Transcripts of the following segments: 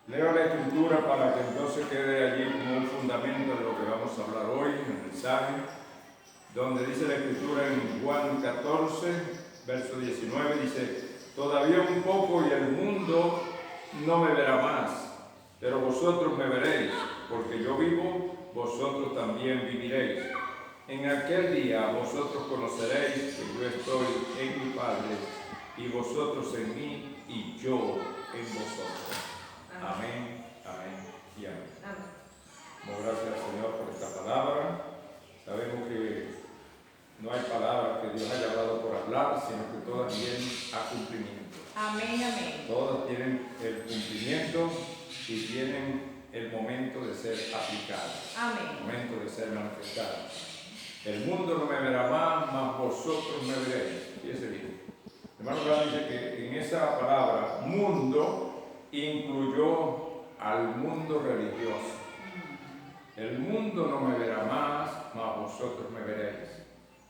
Leo la escritura para que entonces quede allí como un fundamento de lo que vamos a hablar hoy en el mensaje, donde dice la escritura en Juan 14, verso 19, dice: todavía un poco y el mundo no me verá más, pero vosotros me veréis, porque yo vivo, vosotros también viviréis. En aquel día vosotros conoceréis que yo estoy en mi Padre, y vosotros en mí, y yo en vosotros. Amén, amén y amén. Muchas gracias, Señor, por esta palabra. Sabemos que no hay palabra que Dios haya hablado por hablar, sino que todas vienen a cumplimiento. Amén, amén. Todas tienen el cumplimiento y tienen el momento de ser aplicadas. Amén. El momento de ser manifestadas. El mundo no me verá más, mas vosotros me veréis. Fíjese bien. Hermano Brown dice que en esa palabra mundo incluyó al mundo religioso. El mundo no me verá más, mas vosotros me veréis.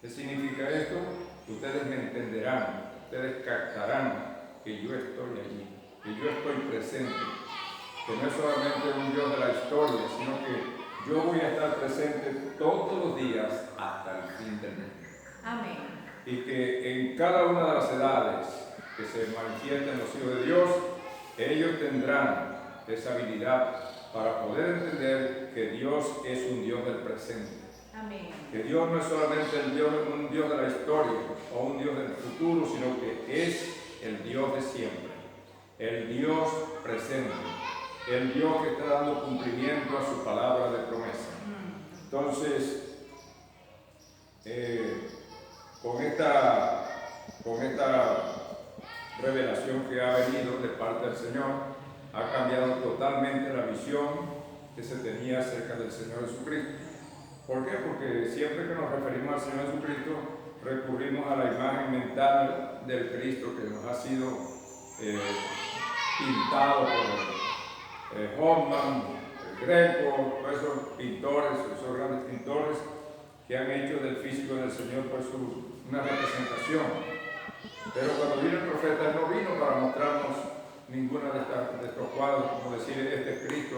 ¿Qué significa esto? Ustedes me entenderán, ustedes captarán que yo estoy allí, que yo estoy presente, que no es solamente un Dios de la historia, sino que yo voy a estar presente todos los días hasta el fin del mundo. Amén. Y que en cada una de las edades que se manifiestan los hijos de Dios, ellos tendrán esa habilidad para poder entender que Dios es un Dios del presente. Amén. Que Dios no es solamente un Dios de la historia o un Dios del futuro, sino que es el Dios de siempre, el Dios presente, el Dios que está dando cumplimiento a su palabra de promesa. Entonces, con esta revelación que ha venido de parte del Señor, ha cambiado totalmente la visión que se tenía acerca del Señor Jesucristo. ¿Por qué? Porque siempre que nos referimos al Señor Jesucristo, recurrimos a la imagen mental del Cristo que nos ha sido pintado por Hoffman, el Greco, todos esos pintores, esos grandes pintores que han hecho del físico del Señor pues una representación. Pero cuando vino el profeta, él no vino para mostrarnos ninguna de estos cuadros, como decir este es Cristo,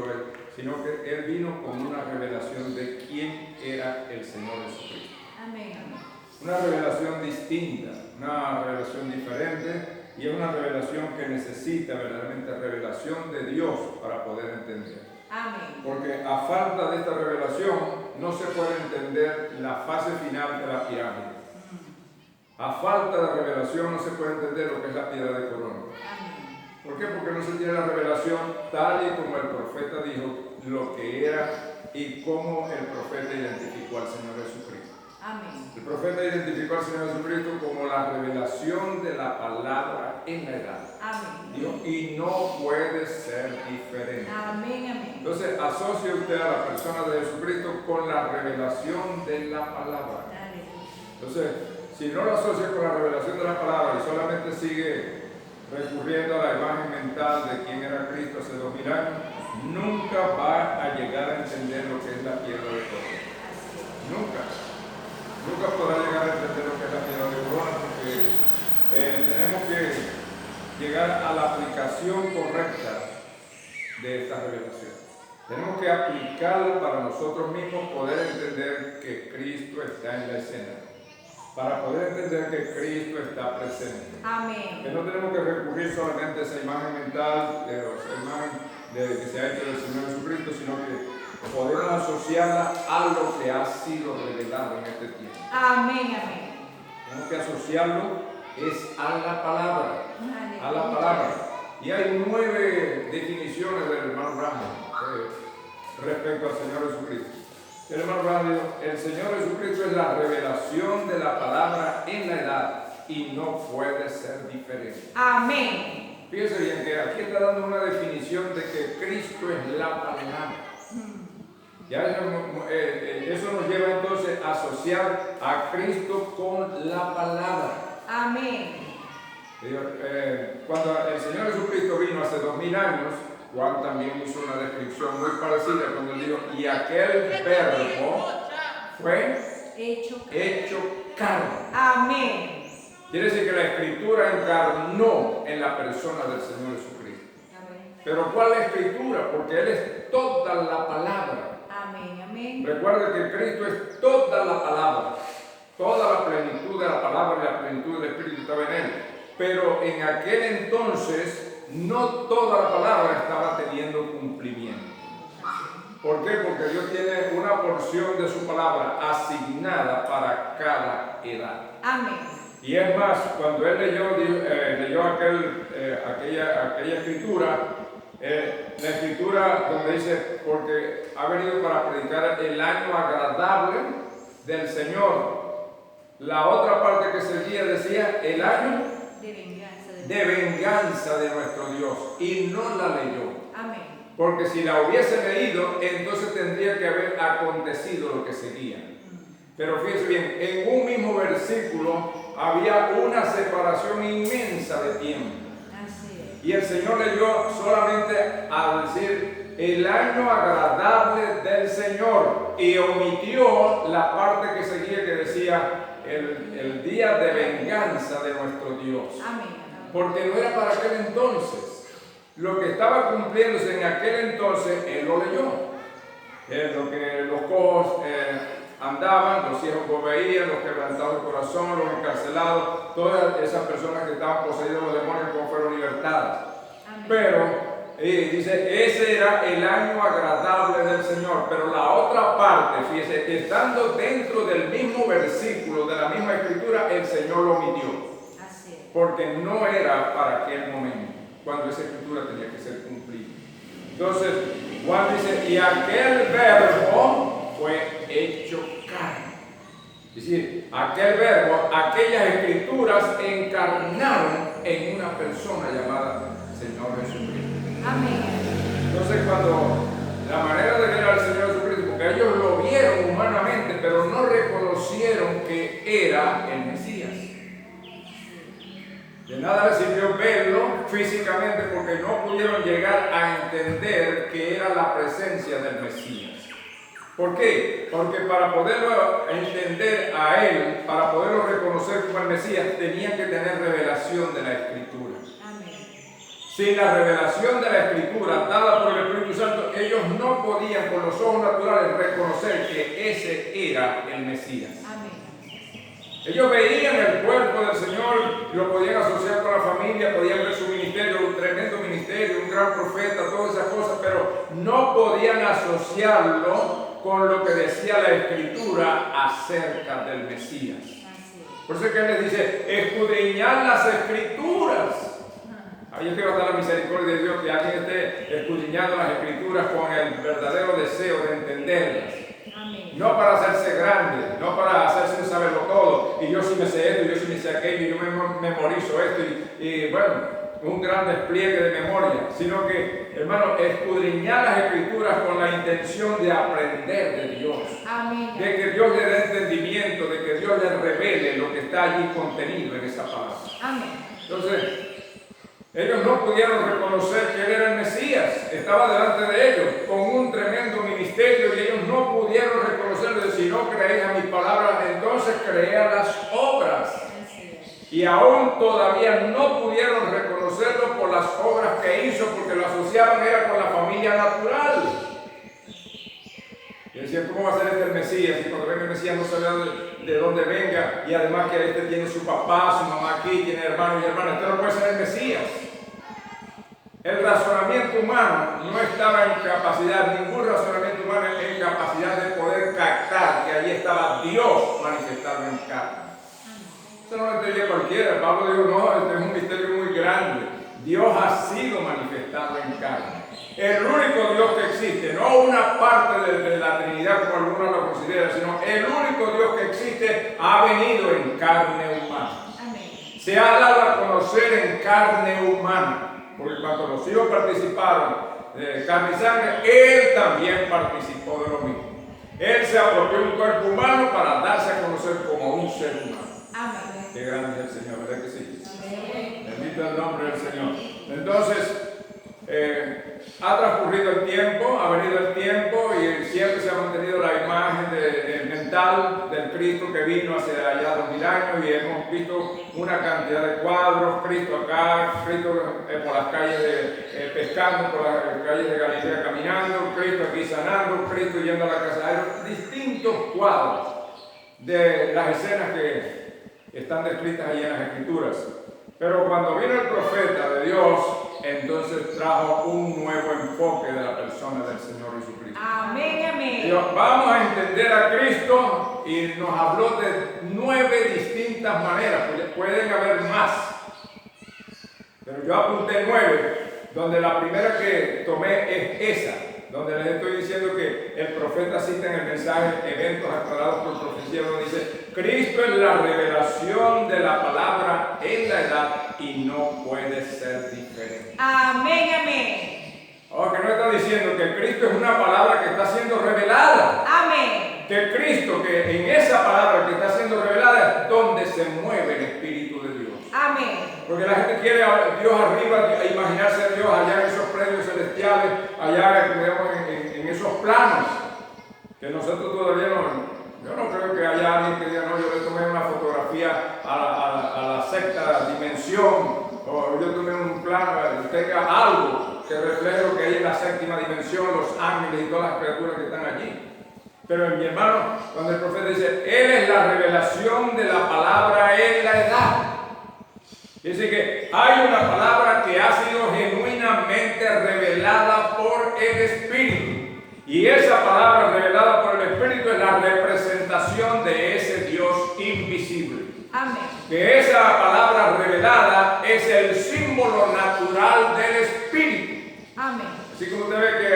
sino que él vino con una revelación de quién era el Señor Jesucristo. Amén. Una revelación distinta, una revelación diferente, y es una revelación que necesita verdaderamente revelación de Dios para poder entender. Amén. Porque a falta de esta revelación no se puede entender la fase final de la pirámide. A falta de revelación no se puede entender lo que es la piedra de corona. Amén. ¿Por qué? Porque no se tiene la revelación tal y como el profeta dijo lo que era y cómo el profeta identificó al Señor Jesucristo. Amén. El profeta identificó al Señor Jesucristo como la revelación de la palabra en la edad. Amén. Dios, y no puede ser diferente. Amén, amén. Entonces asocia usted a la persona de Jesucristo con la revelación de la palabra. Entonces, si no lo asocia con la revelación de la palabra y solamente sigue recurriendo a la imagen mental de quién era Cristo hace 2000 años, nunca va a llegar a entender lo que es la piedra de corona. Nunca. Nunca podrá llegar a entender lo que es la piedra de corona, porque tenemos que llegar a la aplicación correcta de esta revelación. Tenemos que aplicarla para nosotros mismos, poder entender que Cristo está en la escena. Para poder entender que Cristo está presente. Amén. Que no tenemos que recurrir solamente a esa imagen mental, esa imagen que se ha hecho del Señor Jesucristo, sino que podemos asociarla a lo que ha sido revelado en este tiempo. Amén, amén. Tenemos que asociarlo es a la palabra. A la palabra. Y hay 9 definiciones del hermano Branham respecto al Señor Jesucristo. El hermano Branham, el Señor Jesucristo es la revelación de la palabra en la edad y no puede ser diferente. Amén. Fíjense bien que aquí está dando una definición de que Cristo es la palabra. Ya eso nos lleva entonces a asociar a Cristo con la palabra. Amén. Cuando el Señor Jesucristo vino hace 2000 años, Juan también hizo una descripción muy parecida cuando dijo, y aquel verbo fue hecho carne. Amén. Quiere decir que la Escritura encarnó en la persona del Señor Jesucristo. Amén. Pero ¿cuál es la escritura? Porque Él es toda la palabra. Amén, amén. Recuerde que Cristo es toda la palabra. Toda la plenitud de la palabra y la plenitud del Espíritu estaba en Él. Pero en aquel entonces no toda la palabra estaba teniendo cumplimiento. ¿Por qué? Porque Dios tiene una porción de su palabra asignada para cada edad. Amén. Y es más, cuando él leyó aquella escritura, la escritura donde dice, porque ha venido para predicar el año agradable del Señor. La otra parte que seguía decía, el año de venganza de nuestro Dios. Y no la leyó. Amén. Porque si la hubiese leído, entonces tendría que haber acontecido lo que seguía. Pero fíjense bien, en un mismo versículo había una separación inmensa de tiempo. Así es. Y el Señor leyó solamente al decir el año agradable del Señor y omitió la parte que seguía que decía el día de venganza de nuestro Dios. Amén. Porque no era para aquel entonces. Lo que estaba cumpliéndose en aquel entonces, Él lo leyó. Lo que los cojos andaban, los ciegos veían, los quebrantados de corazón, los encarcelados, todas esas personas que estaban poseídas de los demonios como fueron libertadas. Amén. Pero dice, ese era el año agradable del Señor. Pero la otra parte, fíjese, estando dentro del mismo versículo, de la misma escritura, el Señor lo omitió. Así es. Porque no era para aquel momento, cuando esa escritura tenía que ser cumplida. Entonces, Juan dice, y aquel verbo fue hecho carne. Es decir, aquel verbo, aquellas escrituras encarnaron en una persona llamada Señor Jesucristo. Amén. Entonces, cuando la manera de ver al Señor Jesucristo, porque ellos lo vieron humanamente, pero no reconocieron que era el Mesías. De nada les sirvió verlo físicamente porque no pudieron llegar a entender que era la presencia del Mesías. ¿Por qué? Porque para poderlo entender a Él, para poderlo reconocer como el Mesías, tenían que tener revelación de la Escritura. Amén. Sin la revelación de la Escritura dada por el Espíritu Santo, ellos no podían con los ojos naturales reconocer que ese era el Mesías. Amén. Ellos veían el cuerpo del Señor, lo podían asociar con la familia, podían ver su ministerio, un tremendo ministerio, un gran profeta, todas esas cosas, pero no podían asociarlo con lo que decía la Escritura acerca del Mesías. Así es. Por eso es que Él les dice, escudriñad las Escrituras. Ahí es que va a estar la misericordia de Dios, que alguien esté escudriñando las Escrituras con el verdadero deseo de entenderlas. Amén. No para hacerse grande, no para hacerse un saberlo todo, y yo sí me sé esto, y yo sí me sé aquello, y yo me memorizo esto, y bueno, un gran despliegue de memoria, sino que, hermano, escudriñar las Escrituras con la intención de aprender de Dios. Amén. De que Dios le dé entendimiento, de que Dios le revele lo que está allí contenido en esa palabra. Amén. Entonces, ellos no pudieron reconocer que Él era el Mesías, estaba delante de ellos con un tremendo ministerio y ellos no pudieron reconocerlo. Si no creéis a mis palabras, entonces creed a las obras. Así es. Y aún todavía no pudieron reconocerlo por las obras que hizo, porque lo asociaban era con la familia natural. Y decían, ¿cómo va a ser este el Mesías? Y cuando venga el Mesías no sabe de dónde venga, y además que este tiene su papá, su mamá aquí, tiene hermanos y hermanas, este no puede ser el Mesías. El razonamiento humano no estaba en capacidad, ningún razonamiento humano en capacidad de poder captar que allí estaba Dios manifestado en carne. Eso no lo entendía cualquiera. Pablo dijo, no, este es un misterio muy grande. Dios ha sido manifestado en carne. El único Dios que existe, no una parte de la Trinidad como algunos lo consideran, sino el único Dios que existe ha venido en carne humana. Amén. Se ha dado a conocer en carne humana. Porque cuando los hijos participaron de carne y sangre, Él también participó de lo mismo. Él se apropió un cuerpo humano para darse a conocer como un ser humano. Amén. Qué grande es el Señor, ¿verdad que sí? Amén. Bendito el nombre del Señor. Entonces, ha transcurrido el tiempo, ha venido el tiempo y siempre se ha mantenido la imagen mental del Cristo que vino hace allá 2000 años y hemos visto una cantidad de cuadros, Cristo acá, Cristo por las calles pescando, por las calles de Galilea caminando, Cristo aquí sanando, Cristo yendo a la casa. Hay distintos cuadros de las escenas que están descritas allí en las Escrituras. Pero cuando vino el profeta de Dios, entonces trajo un nuevo enfoque de la persona del Señor Jesucristo. Amén, amén. Dios, vamos a entender a Cristo y nos habló de 9 distintas maneras, pueden haber más. Pero yo apunté 9, donde la primera que tomé es esa, donde les estoy diciendo que el profeta cita en el mensaje eventos aclarados por profecía, donde dice, Cristo es la revelación de la palabra en la edad y no puede ser diferente. Amén, amén. Ahora que no está diciendo que Cristo es una palabra que está siendo revelada. Amén. Que Cristo, que en esa palabra que está siendo revelada es donde se mueve el Espíritu de Dios. Amén. Porque la gente quiere a Dios arriba, a imaginarse a Dios allá en esos premios celestiales, allá en esos planos, que nosotros todavía yo no creo que haya alguien que diga, no, yo le tomé una fotografía a la sexta dimensión, o yo tomé un plano, tenga algo que refleje lo que hay en la séptima dimensión, los ángeles y todas las criaturas que están allí. Pero mi hermano, cuando el profeta dice, Él es la revelación de la palabra en la edad. Dice que hay una palabra que ha sido genuinamente revelada por el Espíritu. Y esa palabra revelada por el Espíritu es la representación de ese Dios invisible. Amén. Que esa palabra revelada es el símbolo natural del Espíritu. Amén. Así como usted ve que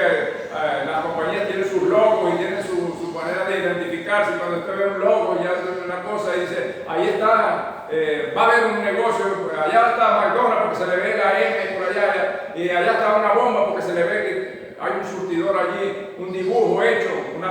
la compañía tiene sus logos y tiene su manera de identificarse, y cuando usted ve un logo y hace una cosa y dice, ahí está, va a haber un negocio, allá está McDonald's porque se le ve la M por allá, y allá está una bomba porque se le ve que hay un surtidor allí, un dibujo hecho, un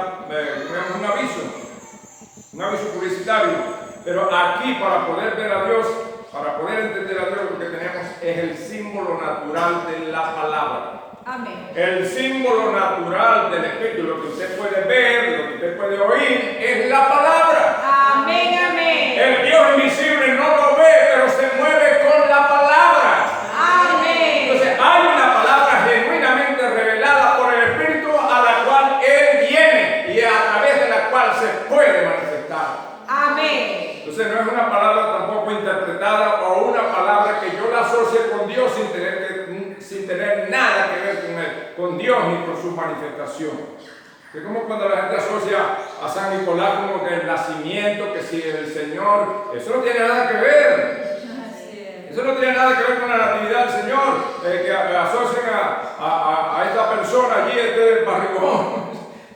aviso publicitario. Pero aquí, para poder ver a Dios, para poder entender a Dios, lo que tenemos es el símbolo natural de la palabra. Amén. El símbolo natural del Espíritu, lo que usted puede ver, lo que usted puede oír, es la palabra. Amén, amén. El Dios invisible no lo ve, pero se mueve con la palabra. Amén. Entonces hay una palabra genuinamente revelada por el Espíritu a la cual Él viene y a través de la cual se puede manifestar. Amén. Entonces no es una palabra tampoco interpretada o una palabra que yo la asocie con Dios sin tener nada que ver con Dios ni con su manifestación. Es como cuando la gente asocia a San Nicolás como que el nacimiento, que si el Señor, eso no tiene nada que ver. Eso no tiene nada que ver con la natividad del Señor, que asocian a esta persona allí, este barrigón,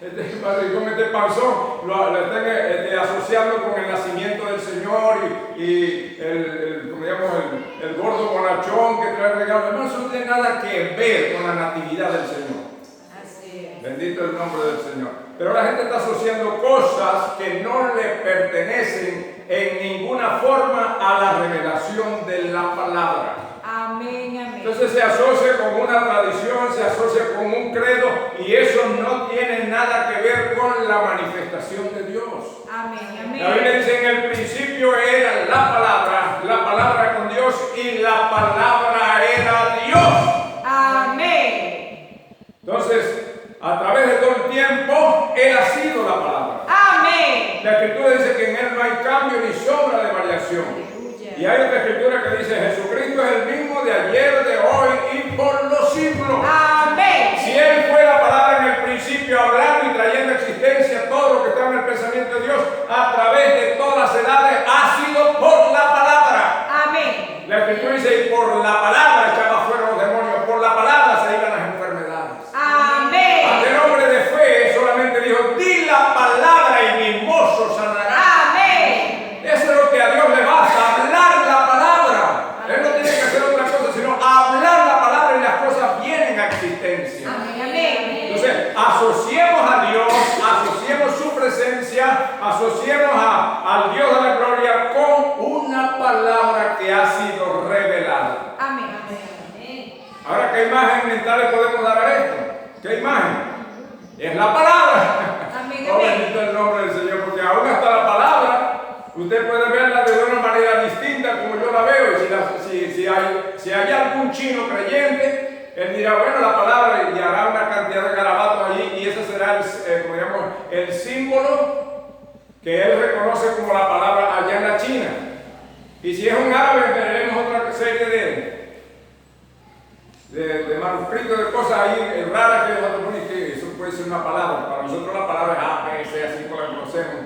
este panzón, lo estén asociando con el nacimiento del Señor y el gordo bonachón que trae regalos. No, eso no tiene nada que ver con la natividad del Señor. Así es. Bendito el nombre del Señor. Pero la gente está asociando cosas que no le pertenecen en ninguna forma a la revelación de la palabra. Amén, amén. Entonces se asocia con una tradición, se asocia con un credo y eso no tiene nada que ver con la manifestación de Dios. Amén, amén. La Biblia dice, en el principio era la palabra con Dios y la palabra era Dios. Amén. Entonces, a través de todo el tiempo, Él ha sido la palabra. Amén. La Escritura dice que en Él no hay cambio ni sombra de variación. Aleluya. Y hay otra Escritura que dice, Jesucristo es el mismo de ayer, de hoy y por los siglos. Amén. Si Él fue la palabra en el principio, hablando y trayendo a existencia todo lo que está en el pensamiento de Dios, a través de todas las edades, ha sido por la palabra. Amén. La Escritura dice, y por la palabra echaba fuera los demonios, por la palabra se iban las enfermedades. Amén. Aquel hombre de fe solamente dijo, di la palabra y mi mozo sanará. Amén. Eso es lo que a Dios le basta, hablar la palabra. Él no tiene que hacer otra cosa, sino hablar la palabra y las cosas vienen a existencia. Amén, amén. Entonces, asociemos a Dios, asociemos su presencia, asociemos al Dios de la gloria con una palabra que ha sido revelada. Amén. Ahora, ¿qué imagen mental le podemos dar a esto? ¿Qué imagen? Es la palabra. Amén, Oh, amén. bendito el nombre del Señor, porque aún hasta la palabra, usted puede verla de una manera distinta como yo la veo. Y si hay algún chino creyente, él dirá, bueno, la palabra, y hará una cantidad de garabatos allí, y ese será el símbolo que él reconoce como la palabra allá en la China. Y si es un árabe, veremos otra serie de manuscritos, de cosas ahí raras que nosotros ponemos, que eso puede ser una palabra. Para nosotros la palabra es A, B, C, así como la conocemos.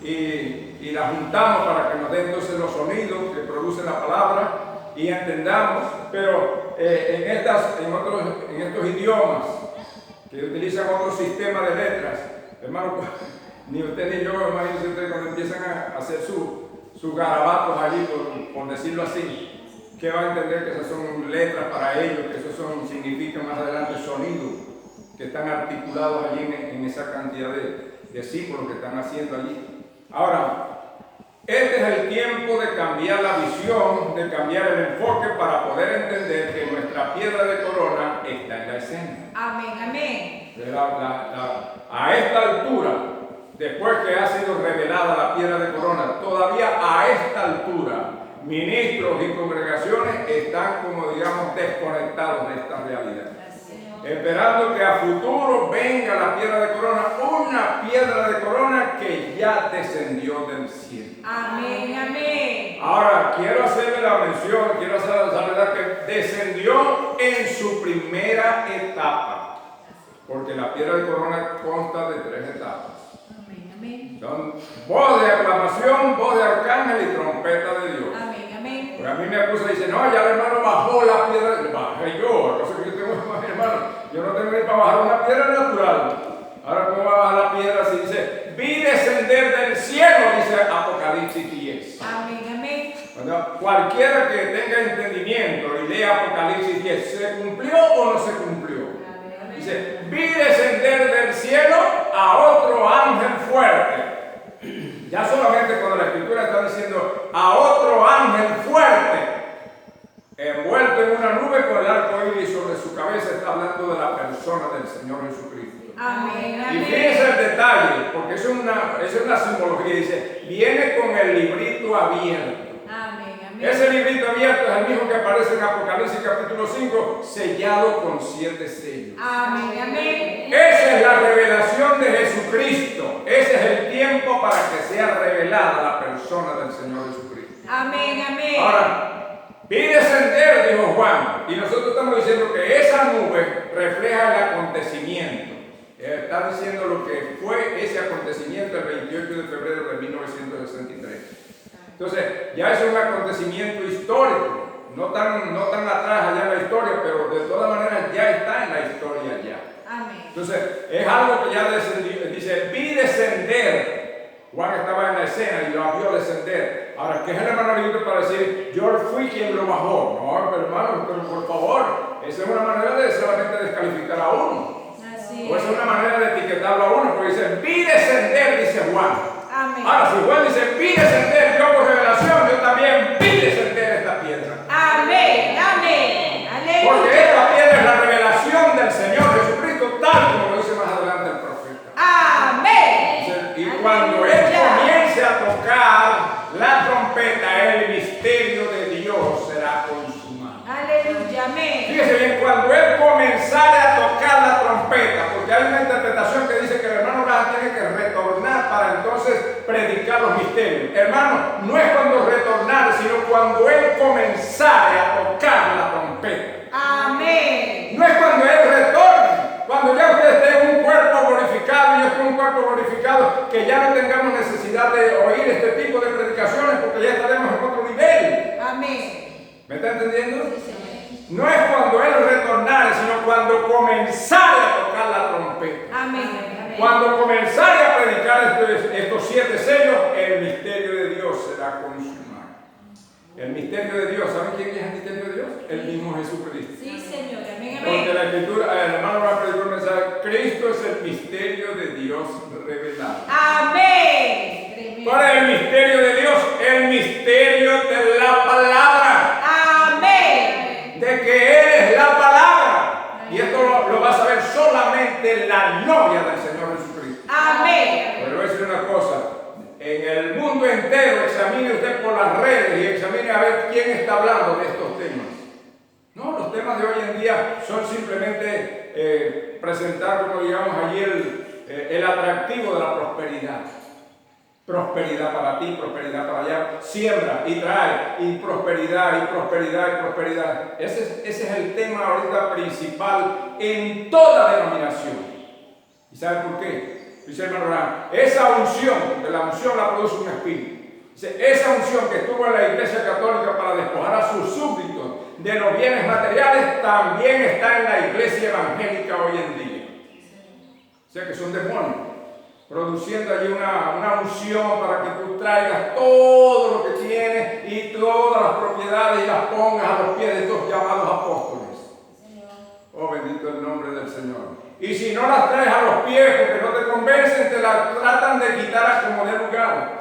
Y la juntamos para que nos den entonces los sonidos que producen la palabra y entendamos. Pero en estos idiomas que utilizan otro sistema de letras, hermano, ni usted ni yo, imagínense ustedes cuando empiezan a hacer sus garabatos allí, por decirlo así, que va a entender que esas son letras para ellos, que esos significan más adelante sonidos que están articulados allí en esa cantidad de símbolos que están haciendo allí. Ahora, este es el tiempo de cambiar la visión, de cambiar el enfoque para poder entender que nuestra piedra de corona está en la escena. Amén, amén. A esta altura, después que ha sido revelada la piedra de corona, todavía a esta altura, ministros y congregaciones están, como digamos, desconectados de esta realidad. Esperando que a futuro venga la piedra de corona, una piedra de corona que ya descendió del cielo. Amén, amén. Ahora, quiero hacerle la mención, quiero hacer la salvedad que descendió en su primera etapa, porque la piedra de corona consta de 3 etapas. Amén, amén. Son voz de aclamación, voz de arcángel y trompeta de Dios. Amén, amén. Porque a mí me acusa y dice, no, ya el hermano bajó la piedra. Bajé yo, cosa que yo tengo, hermano, yo no tengo ni para bajar una piedra natural. Ahora, ¿cómo va a bajar la piedra si dice, vi descender del cielo? Dice Apocalipsis 10. Amén, amén. Cuando cualquiera que tenga entendimiento y lea Apocalipsis 10, ¿se cumplió o no se cumplió? Dice, vi descender del cielo a otro ángel fuerte. Ya solamente cuando la Escritura está diciendo a otro ángel fuerte, envuelto en una nube con el arco iris sobre su cabeza, está hablando de la persona del Señor Jesucristo. Amén, Y amén. fíjense el detalle, porque es una simbología. Dice, viene con el librito abierto. Amén, amén. Ese librito abierto es el mismo que aparece en Apocalipsis capítulo 5, sellado con 7 sellos. Amén, amén. Esa es la revelación de Jesucristo. Ese es el tiempo para que sea revelada la persona del Señor Jesucristo. Amén, amén. Ahora, vi descender, dijo Juan, y nosotros estamos diciendo que esa nube refleja el acontecimiento. Está diciendo lo que fue ese acontecimiento el 28 de febrero de 1963. Entonces, ya es un acontecimiento histórico, no tan atrás allá en la historia, pero de todas maneras ya está en la historia ya. Amén. Entonces, es algo que ya descendió. Dice, vi descender. Juan estaba en la escena y lo vio descender. Ahora, ¿qué es el hermano libre para decir, yo fui quien lo bajó? No, pero hermano, pero por favor, esa es una manera de solamente descalificar a uno. Así O es una manera de etiquetarlo a uno, porque dice, vi descender, dice Juan. Amén. Ahora, si Juan dice, vi descender, yo por revelación, yo también vi descender esta piedra. Amén, amén. Aleluya. Porque esta piedra es la revelación del Señor Jesucristo, tal como lo dice más adelante el profeta. Amén. Y cuando Él comience a tocar la trompeta, el misterio de Dios será consumado. Aleluya, amén. Fíjese bien, cuando Él comenzare a tocar la trompeta, porque hay una interpretación que dice que el hermano Branham tiene que retornar para entonces predicar los misterios. Hermano, no es cuando retornar, sino cuando Él comenzare a tocar la trompeta. Amén. No es cuando Él retorne, cuando ya usted esté en un cuerpo glorificado y yo esté en un cuerpo glorificado, que ya no tengamos necesidad de oír este tipo de predicaciones porque ya estaremos en otro nivel. Amén. ¿Me está entendiendo? No es cuando Él retornare, sino cuando comenzare a tocar la trompeta. Amén. Cuando comenzare a predicar estos 7 sellos, el misterio de Dios será consumado. El misterio de Dios, ¿saben quién es el misterio de Dios? El mismo Jesucristo. Sí, Señor. Amén, Porque amén. la Escritura, el hermano va a predicar un mensaje, Cristo es el misterio de Dios revelado. Amén. ¿Cuál es el misterio de Dios? El misterio de la palabra. Amén. De que Él es la solamente la novia del Señor Jesucristo. Amén. Pero voy a decir una cosa, en el mundo entero examine usted por las redes y examine a ver quién está hablando de estos temas. No, los temas de hoy en día son simplemente presentar, como digamos allí, el atractivo de la prosperidad. Prosperidad para ti, prosperidad para allá, siembra y trae, y prosperidad, y prosperidad, y prosperidad. Ese es el tema ahorita principal en toda denominación. ¿Y sabe por qué? Dice el hermano Abraham, esa unción, de la unción la produce un espíritu. Dice, esa unción que estuvo en la Iglesia Católica para despojar a sus súbditos de los bienes materiales, también está en la Iglesia Evangélica hoy en día. O sea que son demonios, produciendo allí una unción para que tú traigas todo lo que tienes y todas las propiedades y las pongas a los pies de estos llamados apóstoles. Oh, bendito el nombre del Señor. Y si no las traes a los pies porque no te convencen, te las tratan de quitar a como de lugar.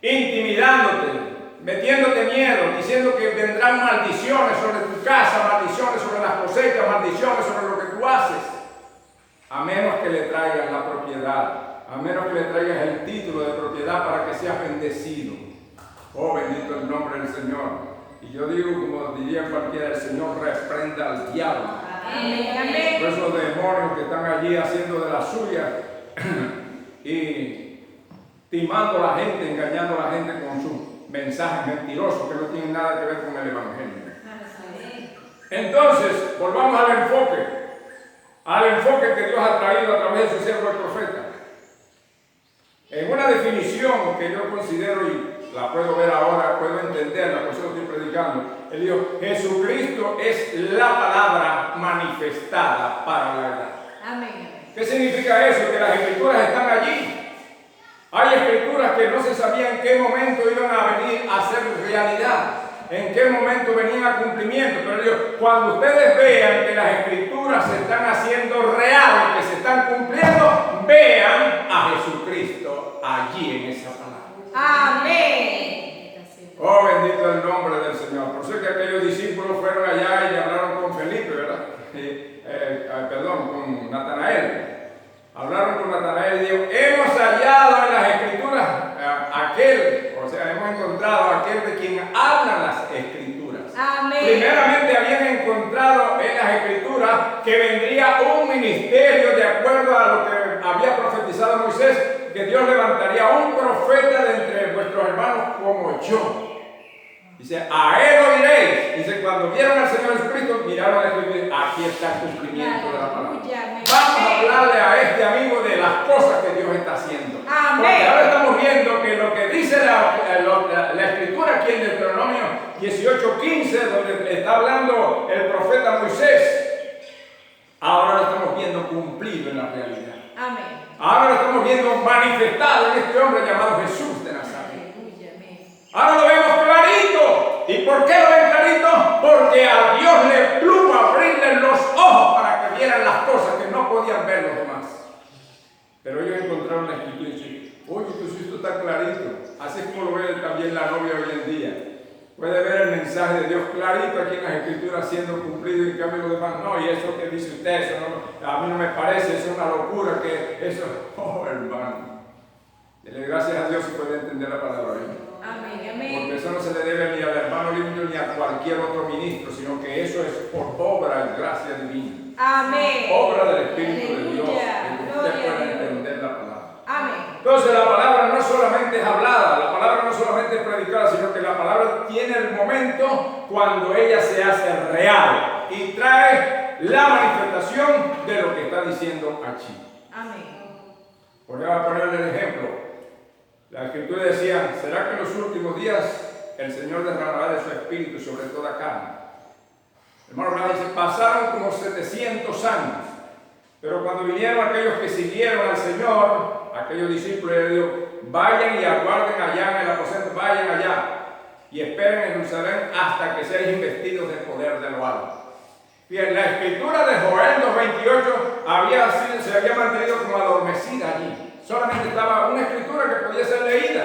Intimidándote, metiéndote miedo, diciendo que vendrán maldiciones sobre tu casa, maldiciones sobre las cosechas, maldiciones sobre lo que tú haces. A menos que le traigas la propiedad, a menos que le traigas el título de propiedad para que seas bendecido. Oh, bendito el nombre del Señor. Y yo digo, como diría cualquiera, el Señor reprenda al diablo. Amén. Amén. Por esos demonios que están allí haciendo de la suya y timando a la gente, engañando a la gente con sus mensajes mentirosos que no tienen nada que ver con el Evangelio. Entonces, volvamos al enfoque que Dios ha traído a través de su siervo el profeta. En una definición que yo considero y la puedo ver ahora, puedo entenderla, por eso estoy predicando. Él dijo, Jesucristo es la palabra manifestada para la verdad. Amén. ¿Qué significa eso? Que las escrituras están allí. Hay escrituras que no se sabía en qué momento iban a venir a ser realidad, en qué momento venían a cumplimiento. Pero Dios, cuando ustedes vean que las escrituras se están haciendo real, que se están cumpliendo, vean a Jesucristo allí en esa palabra. Amén. Oh, bendito el nombre del Señor. Por eso es que aquellos discípulos fueron allá y hablaron con Felipe, ¿verdad? Con Natanael. Hablaron con Natanael y dijo, hemos hallado en las escrituras hemos encontrado aquel de quien hablan las escrituras. Amén. Primeramente habían encontrado en las escrituras que vendría un ministerio de acuerdo a lo que había profetizado Moisés, que Dios levantaría un profeta de entre vuestros hermanos como yo. Dice, a él oiréis. Dice, cuando vieron al Señor Jesucristo, miraron a Jesucristo, aquí está el cumplimiento de la palabra. Vamos a hablarle a este amigo de las cosas que Dios está haciendo. Amén. Porque ahora estamos viendo que lo que dice la escritura aquí en Deuteronomio 18:15, donde está hablando el profeta Moisés, ahora lo estamos viendo cumplido en la realidad. Amén. Ahora lo estamos viendo manifestado en este hombre llamado Jesús de Nazaret. Ahora lo vemos clarito. ¿Y por qué lo ven clarito? Porque a Dios le plugo abrirle los ojos para que vieran las cosas que no podían ver los demás. Pero ellos encontraron la escritura y dicen, oye, pues esto está clarito. Así como lo ve también la novia hoy en día. Puede ver el mensaje de Dios clarito aquí en las escrituras siendo cumplido, y en cambio los demás no. Y eso que dice usted, eso no, a mí no me parece, eso es una locura, que eso, oh hermano. Dele gracias a Dios si puede entender la palabra. Amén, amén. Porque eso no se le debe ni al hermano limpio ni a cualquier otro ministro, sino que eso es por obra y gracia divina. Amén. Obra del Espíritu de Dios, Aleluya. que usted Gloria a pueda Dios. entender la palabra. Amén. Entonces la palabra no solamente es hablada, la palabra no solamente es predicada, sino que la palabra tiene el momento cuando ella se hace real y trae la manifestación de lo que está diciendo aquí. Amén. Voy a ponerle el ejemplo. La escritura decía, ¿será que en los últimos días el Señor derramará de su espíritu sobre toda carne? El hermano Branham dice, pasaron como 700 años, pero cuando vinieron aquellos que siguieron al Señor, aquellos discípulos, le dijo, vayan y aguarden allá en el aposento, vayan allá y esperen en Jerusalén hasta que sean investidos del poder de lo alto. Bien, la escritura de Joel 2:28 se había mantenido como adormecida allí. Solamente estaba una escritura que podía ser leída.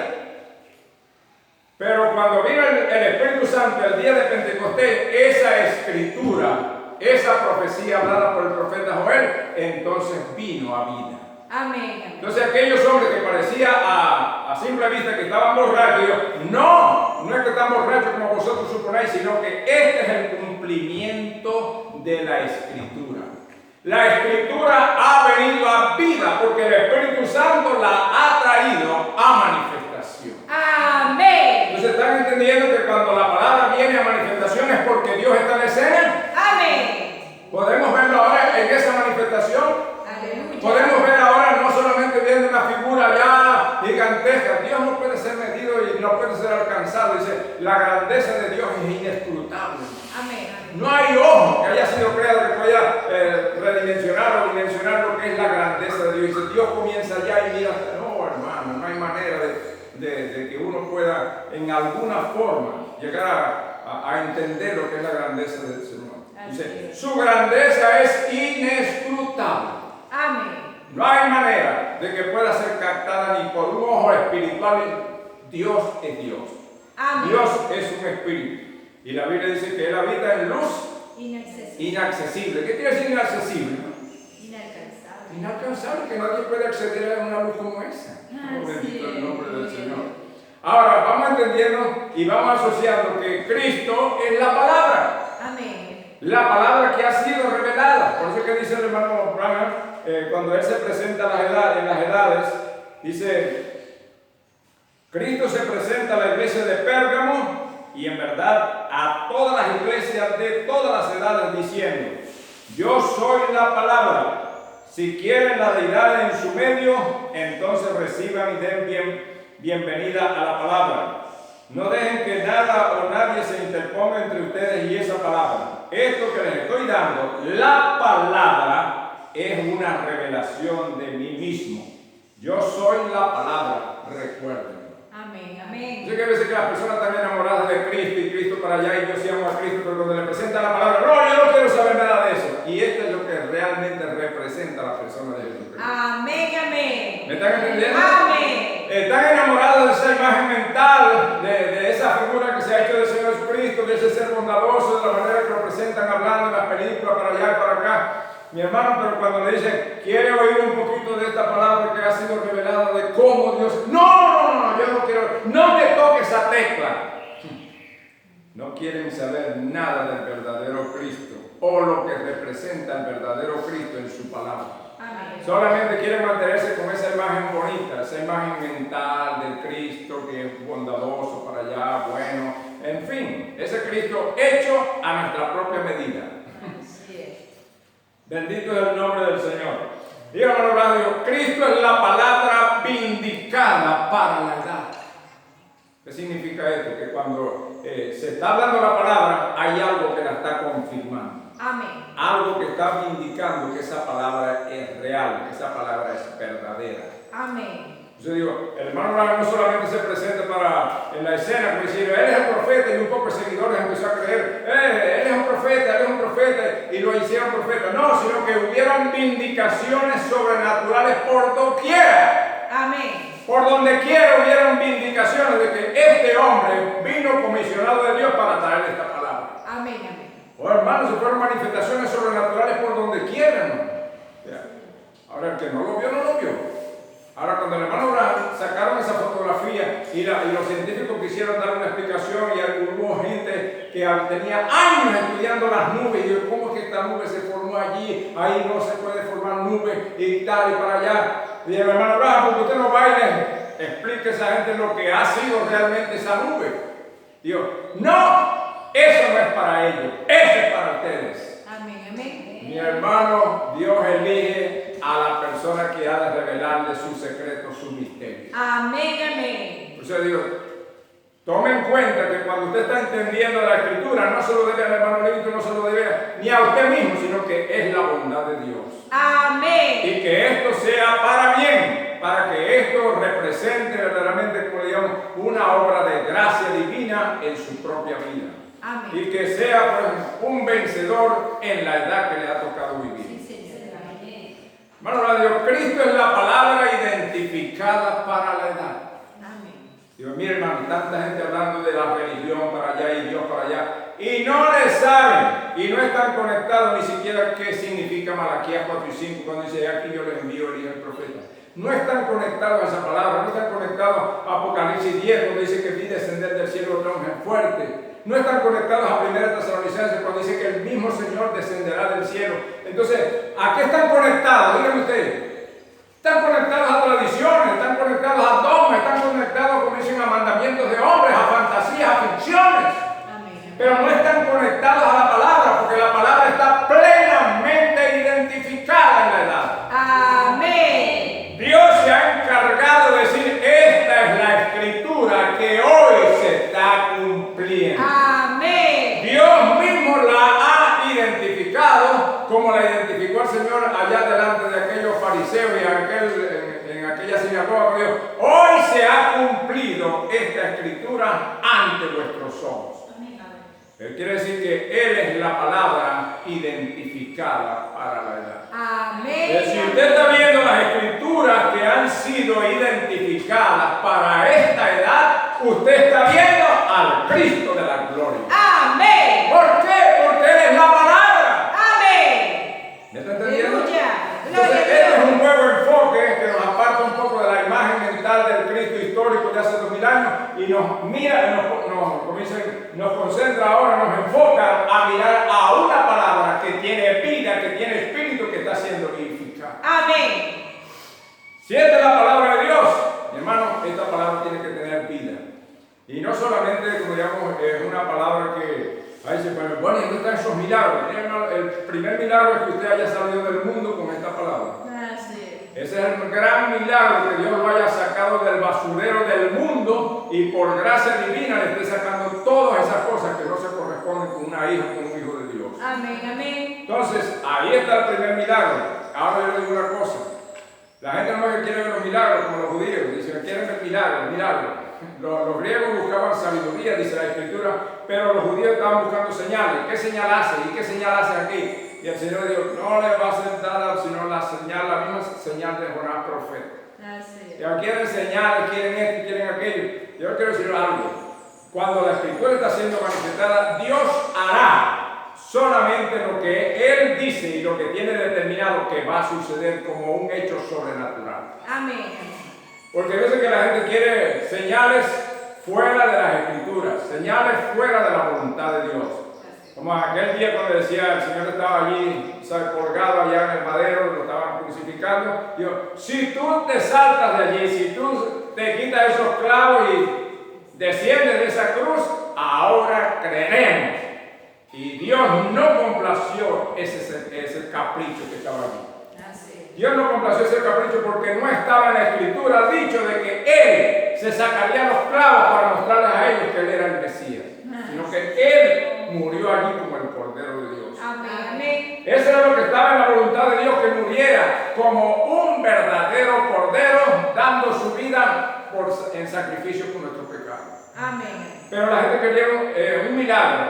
Pero cuando vino el Espíritu Santo el día de Pentecostés, esa escritura, esa profecía hablada por el profeta Joel, él, entonces vino a vida. Amén. Entonces aquellos hombres que parecía a simple vista que estaban borrachos, Dios, no es que están borrachos como vosotros suponéis, sino que este es el cumplimiento de la Escritura. La Escritura ha venido a vida porque el Espíritu Santo la ha traído a manifestación. Amén. Entonces están entendiendo que cuando la palabra viene a manifestación es porque Dios está en escena. Amén. Podemos verlo ahora en esa manifestación. Aleluya. Podemos ver ahora no solamente viendo una figura ya gigantesca. Dios no puede ser medido y no puede ser alcanzado. Dice, la grandeza de Dios es inescrutable. Amén. No hay ojo que haya sido creado que pueda redimensionar o dimensionar lo que es la grandeza de Dios. Dice, Dios comienza allá y mira, no hermano, no hay manera de que uno pueda en alguna forma llegar a entender lo que es la grandeza del Señor. Dice, su grandeza es inescrutable. Amén. No hay manera de que pueda ser captada ni por un ojo espiritual. Dios es Dios. Amén. Dios es un espíritu. Y la Biblia dice que Él habita en luz inaccesible. ¿Qué quiere decir inaccesible? Inalcanzable. Inalcanzable, que nadie puede acceder a una luz como esa. Bendito el nombre del Sí. Señor. Ahora vamos entendiendo y vamos asociando que Cristo es la palabra. Amén. La palabra que ha sido revelada. Por eso que dice el hermano Branham, cuando él se presenta en las edades, dice, Cristo se presenta a la iglesia de Pérgamo y en verdad a todas las iglesias de todas las edades diciendo, yo soy la palabra. Si quieren la deidad en su medio, entonces reciban y den bienvenida a la palabra. No dejen que nada o nadie se interponga entre ustedes y esa palabra. Esto que les estoy dando, la palabra, es una revelación de mí mismo. Yo soy la palabra, recuerden. Amén. Amén. Yo sé que a veces que las personas están enamoradas de Cristo y Cristo para allá y yo sí amo a Cristo, pero cuando le presentan la palabra, no, yo no quiero saber nada de eso. Y esto es lo que realmente representa a la persona de Jesucristo. Amén. Amén. ¿Me están entendiendo? Amén. Están enamorados de esa imagen mental, de esa figura que se ha hecho del Señor Jesucristo, de ese ser bondadoso, de la manera que lo presentan hablando en las películas para allá y para acá. Mi hermano, pero cuando le dicen, quiere oír un poquito de esta palabra que ha sido revelada de cómo Dios... No, yo no quiero, no me toques esa tecla. No quieren saber nada del verdadero Cristo o lo que representa el verdadero Cristo en su palabra. Amén. Solamente quieren mantenerse con esa imagen bonita, esa imagen mental del Cristo que es bondadoso para allá, bueno, en fin, ese Cristo hecho a nuestra propia medida. Así es. Bendito es el nombre del Señor. Dígame, hermano Radio, Cristo es la palabra vindicada para la edad. ¿Qué significa esto? Que cuando se está hablando la palabra, hay algo que la está confirmando. Amén. Algo que está indicando que esa palabra es real, que esa palabra es verdadera. Amén. Yo digo, el hermano Branham no solamente se presenta en la escena, como decir, él es el profeta y un poco de seguidores empezó a creer, él es un profeta, y lo hicieron profeta. No, sino que hubieron vindicaciones sobrenaturales por doquiera. Amén. Por donde quiera hubieron vindicaciones de que este hombre vino comisionado de Dios para traer esta palabra. Amén. Amén. Oh, hermanos, se fueron manifestaciones sobrenaturales por donde quieran. Ahora, el que no lo vio, no lo vio. Ahora, cuando el hermano Branham sacaron esa fotografía y los científicos quisieron dar una explicación y hubo gente que tenía años estudiando las nubes y yo, ¿cómo es que esta nube se formó allí? Ahí no se puede formar nube y tal y para allá. Y el hermano Branham, porque usted no baile, explique a esa gente lo que ha sido realmente esa nube. Digo, no. Eso no es para ellos, eso es para ustedes. Amén. Amén. Mi hermano, Dios elige a la persona que ha de revelarle sus secretos, sus misterios. Amén. Amén. Por eso digo, tome en cuenta que cuando usted está entendiendo la Escritura, no se lo debe al hermano Levito, no se lo debe ni a usted mismo, sino que es la bondad de Dios. Amén. Y que esto sea para bien, para que esto represente verdaderamente, como digamos, una obra de gracia divina en su propia vida. Amén. Y que sea pues, un vencedor en la edad que le ha tocado vivir. Sí, Señor. Amén. Hermano Radio, Cristo es la palabra identificada para la edad. Amén. Digo, mire hermano, tanta gente hablando de la religión para allá y Dios para allá, y no le saben y no están conectados ni siquiera qué significa Malaquías 4 y 5 cuando dice aquí yo les envío Elías el profeta. No están conectados a esa palabra, no están conectados a Apocalipsis 10 cuando dice que vi descender del cielo otro ángel fuerte. No están conectados a 1 Tesalonicenses cuando dice que el mismo Señor descenderá del cielo. Entonces, ¿a qué están conectados? Díganme ustedes. Están conectados a tradiciones, están conectados a dogmas, están conectados, como dicen, a mandamientos de hombres, a fantasías, a ficciones. Amén. Pero no están conectados a la palabra, porque la palabra está plenamente identificada en la edad. Amén. Dios se ha encargado de decir, esta es la escritura que hoy se está cumpliendo. Amén. Dios mismo la ha identificado como la identificó el Señor allá delante de aquellos fariseos y en aquella sinagoga que dijo, hoy se ha cumplido esta escritura ante vuestros ojos. Él quiere decir que Él es la palabra identificada para la edad. Amén. Si usted está viendo las escrituras que han sido identificadas para esta edad, usted está viendo al Cristo de la gloria. Amén. ¿Por qué? Porque Él es la palabra. Amén. ¿Me está entendiendo? Aleluya. Entonces, este es un nuevo enfoque que nos aparta un poco de la imagen mental del Cristo histórico de hace 2000 años y nos mira, nos concentra ahora, nos enfoca a mirar a una palabra que tiene vida, que tiene espíritu, que está siendo vivificada. Amén. Si esta es la palabra de Dios, mi hermano, esta palabra tiene que tener vida. Y no solamente, como digamos, es una palabra que ahí se pone, bueno, ¿y dónde están esos milagros? El primer milagro es que usted haya salido del mundo con esta palabra. Ese es el gran milagro, que Dios lo haya sacado del basurero del mundo y por gracia divina le esté sacando todas esas cosas que no se corresponden con una hija, con un hijo de Dios. Amén. Amén. Entonces, ahí está el primer milagro. Ahora yo le digo una cosa. La gente no es que quiere ver los milagros como los judíos, dicen que quieren ver milagros. Los griegos buscaban sabiduría, dice la Escritura, pero los judíos estaban buscando señales. ¿Qué señal hace? ¿Y qué señal hace aquí? Y el Señor dijo, no le va a ser dada sino la misma señal de Jonás profeta. Y quieren señales, quieren esto, quieren aquello. Yo quiero decir algo. Cuando la Escritura está siendo manifestada, Dios hará solamente lo que Él dice y lo que tiene determinado que va a suceder como un hecho sobrenatural. Amén. Porque yo sé que la gente quiere señales fuera de las Escrituras, señales fuera de la voluntad de Dios. Como aquel día cuando decía, el Señor estaba allí, colgado allá en el madero, lo estaban crucificando, dijo, si tú te saltas de allí, si tú te quitas esos clavos y desciendes de esa cruz, ahora creeremos. Y Dios no complació ese capricho que estaba allí. Dios no complació ese capricho porque no estaba en la Escritura dicho de que Él se sacaría los clavos para mostrarles a ellos que Él era el Mesías, sino que Él murió allí como el Cordero de Dios. Amén. Eso era lo que estaba en la voluntad de Dios, que muriera como un verdadero Cordero, dando su vida en sacrificio por nuestros pecados. Amén. Pero la gente quería un milagro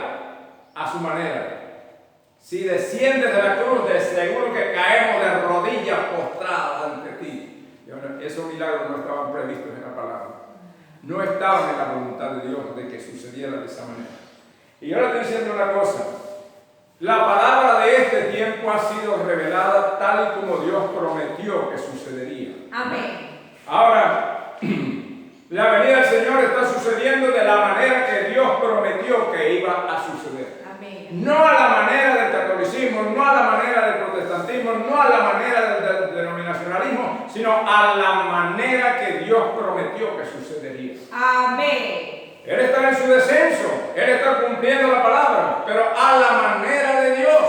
a su manera. Si desciendes de la cruz, de seguro que caemos de rodillas postradas ante ti. Esos milagros no estaban previstos en la palabra. No estaban en la voluntad de Dios de que sucediera de esa manera. Y yo le estoy diciendo una cosa. La palabra de este tiempo ha sido revelada tal y como Dios prometió que sucedería. Amén. Ahora, la venida del Señor está sucediendo de la manera que Dios prometió que iba a suceder. No a la manera del catolicismo, no a la manera del protestantismo, no a la manera del denominacionalismo, sino a la manera que Dios prometió que sucedería. Amén. Él está en su descenso, Él está cumpliendo la palabra, pero a la manera de Dios.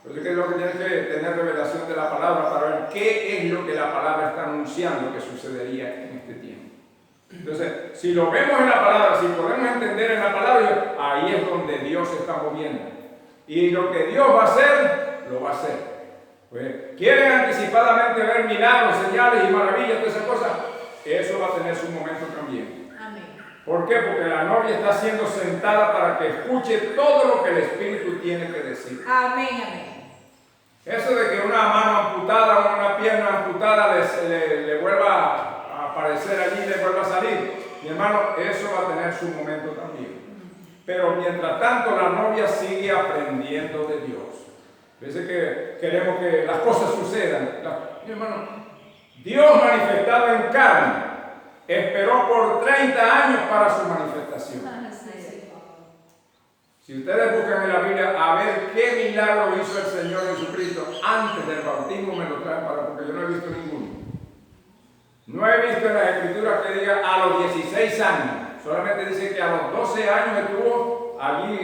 Por eso es lo que tienes que tener revelación de la palabra para ver qué es lo que la palabra está anunciando que sucedería en este tiempo. Entonces, si lo vemos en la palabra, si podemos entender en la palabra, ahí es donde Dios se está moviendo. Y lo que Dios va a hacer, lo va a hacer. Pues, ¿quieren anticipadamente ver milagros, señales y maravillas, todas esas cosas? Eso va a tener su momento también. Amén. ¿Por qué? Porque la novia está siendo sentada para que escuche todo lo que el Espíritu tiene que decir. Amén, amén. Eso de que una mano amputada o una pierna amputada le vuelva aparecer allí y le vuelva a salir, mi hermano, eso va a tener su momento también. pero mientras tanto la novia sigue aprendiendo de Dios. Parece que queremos que las cosas sucedan. Mi hermano, Dios manifestado en carne esperó por 30 años para su manifestación. Si ustedes buscan en la Biblia a ver qué milagro hizo el Señor Jesucristo antes del bautismo, me lo traen porque yo no he visto ninguno. No he visto en las Escrituras que diga a los 16 años. Solamente dice que a los 12 años estuvo allí,